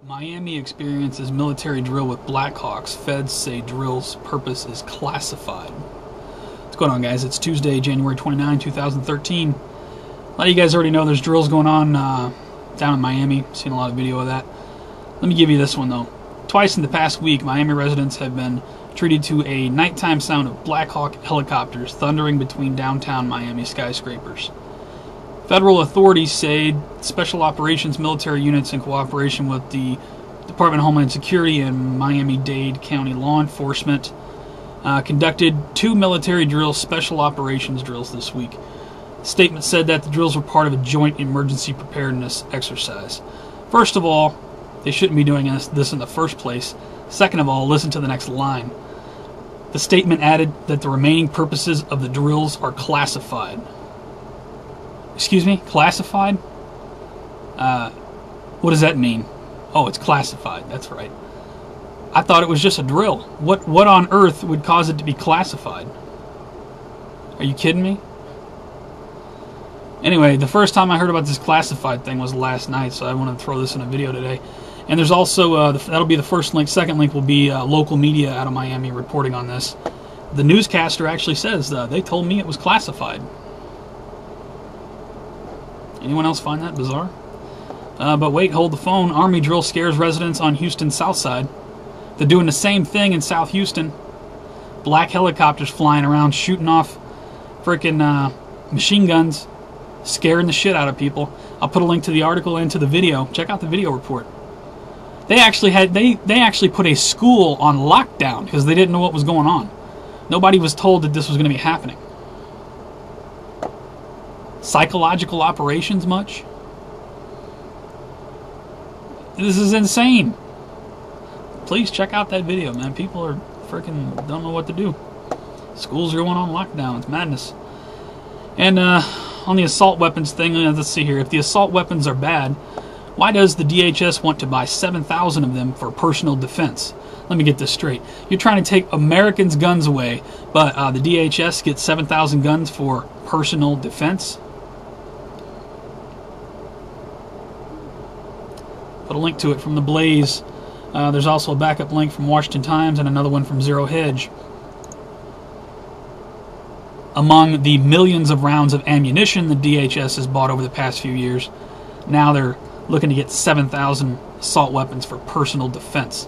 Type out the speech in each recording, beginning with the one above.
Miami experiences military drill with Blackhawks. Feds say drill's purpose is classified. What's going on, guys? It's Tuesday, January 29, 2013. A lot of you guys already know there's drills going on down in Miami. Seen a lot of video of that. Let me give you this one, though. Twice in the past week, Miami residents have been treated to a nighttime sound of Blackhawk helicopters thundering between downtown Miami skyscrapers. Federal authorities say special operations military units in cooperation with the Department of Homeland Security and Miami-Dade County law enforcement conducted 2 military drills, special operations drills this week. The statement said that the drills were part of a joint emergency preparedness exercise. First of all, they shouldn't be doing this in the first place. Second of all, listen to the next line. The statement added that the remaining purposes of the drills are classified. Excuse me? Classified? What does that mean? Oh, it's classified. That's right. I thought it was just a drill. What on earth would cause it to be classified? Are you kidding me? Anyway, the first time I heard about this classified thing was last night, so I wanted to throw this in a video today. And there's also, that'll be the first link. Second link will be local media out of Miami reporting on this. The newscaster actually says they told me it was classified. Anyone else find that bizarre? But wait, hold the phone. Army drill scares residents on Houston's south side. They're doing the same thing in South Houston. Black helicopters flying around, shooting off frickin' machine guns, scaring the shit out of people. I'll put a link to the article and to the video. Check out the video report. They actually put a school on lockdown because they didn't know what was going on. Nobody was told that this was going to be happening. Psychological operations much? This is insane. Please check out that video, man. People are freaking don't know what to do. Schools are going on lockdown. It's madness. And on the assault weapons thing, let's see here. If the assault weapons are bad, why does the DHS want to buy 7,000 of them for personal defense? Let me get this straight. You're trying to take Americans' guns away, but the DHS gets 7,000 guns for personal defense? Put a link to it from The Blaze. There's also a backup link from Washington Times and another one from Zero Hedge. Among the millions of rounds of ammunition the DHS has bought over the past few years, now they're looking to get 7,000 assault weapons for personal defense.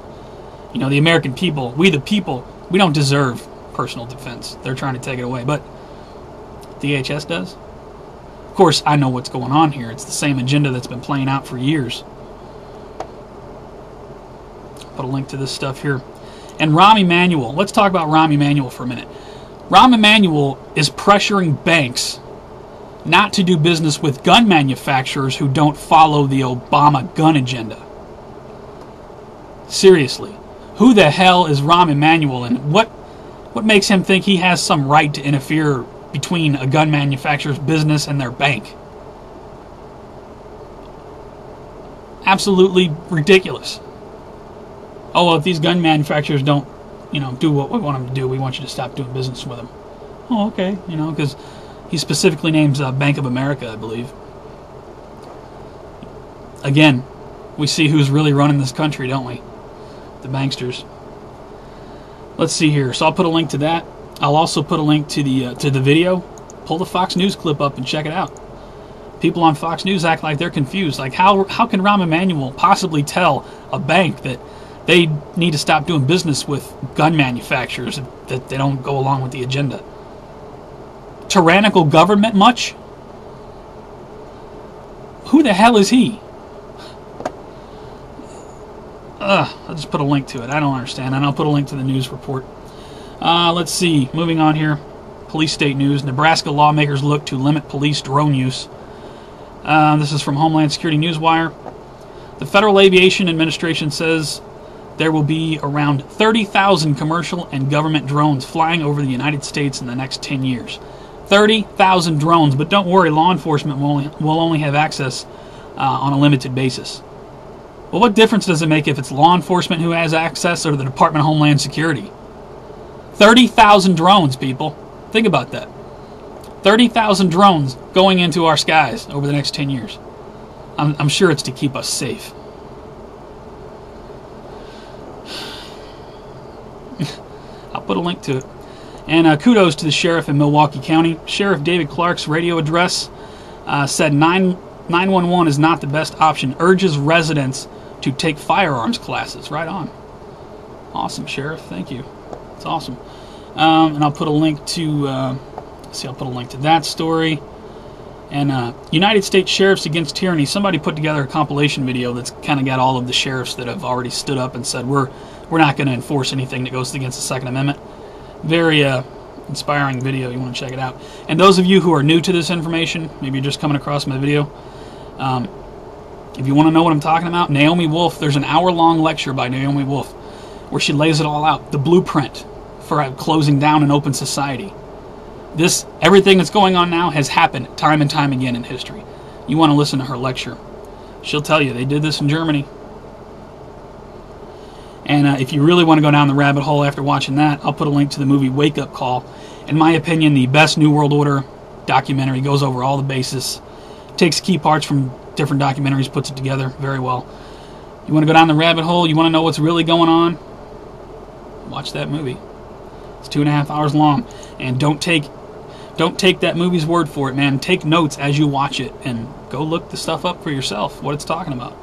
You know, the American people, we the people, we don't deserve personal defense. They're trying to take it away, but DHS does? Of course, I know what's going on here. It's the same agenda that's been playing out for years. Put a link to this stuff here. And Rahm Emanuel. Let's talk about Rahm Emanuel for a minute. Rahm Emanuel is pressuring banks not to do business with gun manufacturers who don't follow the Obama gun agenda. Seriously. Who the hell is Rahm Emanuel, and what makes him think he has some right to interfere between a gun manufacturer's business and their bank? Absolutely ridiculous. Oh, well, if these gun manufacturers don't, do what we want them to do, we want you to stop doing business with them. Oh, okay, because he specifically names Bank of America, I believe. Again, we see who's really running this country, don't we? The banksters. Let's see here. So I'll put a link to that. I'll also put a link to the video. Pull the Fox News clip up and check it out. People on Fox News act like they're confused. Like, how can Rahm Emanuel possibly tell a bank that they need to stop doing business with gun manufacturers, that they don't go along with the agenda? Tyrannical government much? Who the hell is he? I'll just put a link to it. I don't understand. And I'll put a link to the news report. Let's see. Moving on here. Police state news. Nebraska lawmakers look to limit police drone use. This is from Homeland Security Newswire. The Federal Aviation Administration says there will be around 30,000 commercial and government drones flying over the United States in the next 10 years. 30,000 drones, but don't worry, law enforcement will only have access on a limited basis. Well, what difference does it make if it's law enforcement who has access or the Department of Homeland Security? 30,000 drones, people. Think about that. 30,000 drones going into our skies over the next 10 years. I'm sure it's to keep us safe. I'll put a link to it. And kudos to the sheriff in Milwaukee County. Sheriff David Clark's radio address said 911 is not the best option. Urges residents to take firearms classes. Right on. Awesome, Sheriff. Thank you. It's awesome. And I'll put a link to, I'll put a link to that story. And United States Sheriffs Against Tyranny. Somebody put together a compilation video that's kind of got all of the sheriffs that have already stood up and said, we're not going to enforce anything that goes against the Second Amendment. Very inspiring video. You want to check it out. And those of you who are new to this information, maybe you're just coming across my video, if you want to know what I'm talking about, Naomi Wolf, there's an hour-long lecture by Naomi Wolf where she lays it all out, the blueprint for closing down an open society. Everything that's going on now has happened time and time again in history. You want to listen to her lecture. She'll tell you they did this in Germany. And if you really want to go down the rabbit hole after watching that, I'll put a link to the movie Wake Up Call. In my opinion, the best New World Order documentary. Goes over all the bases, takes key parts from different documentaries, puts it together very well. You want to go down the rabbit hole? You want to know what's really going on? Watch that movie. It's 2.5 hours long. And don't take that movie's word for it, man. Take notes as you watch it and go look the stuff up for yourself, what it's talking about.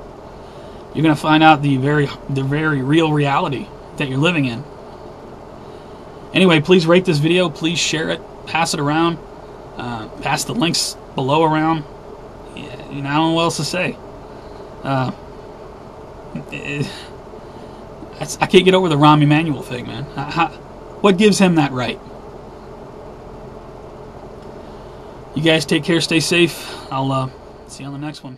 You're going to find out the very real reality that you're living in. Anyway, please rate this video. Please share it. Pass it around. Pass the links below around. Yeah, I don't know what else to say. I can't get over the Rahm Emanuel thing, man. What gives him that right? You guys take care, stay safe. I'll see you on the next one.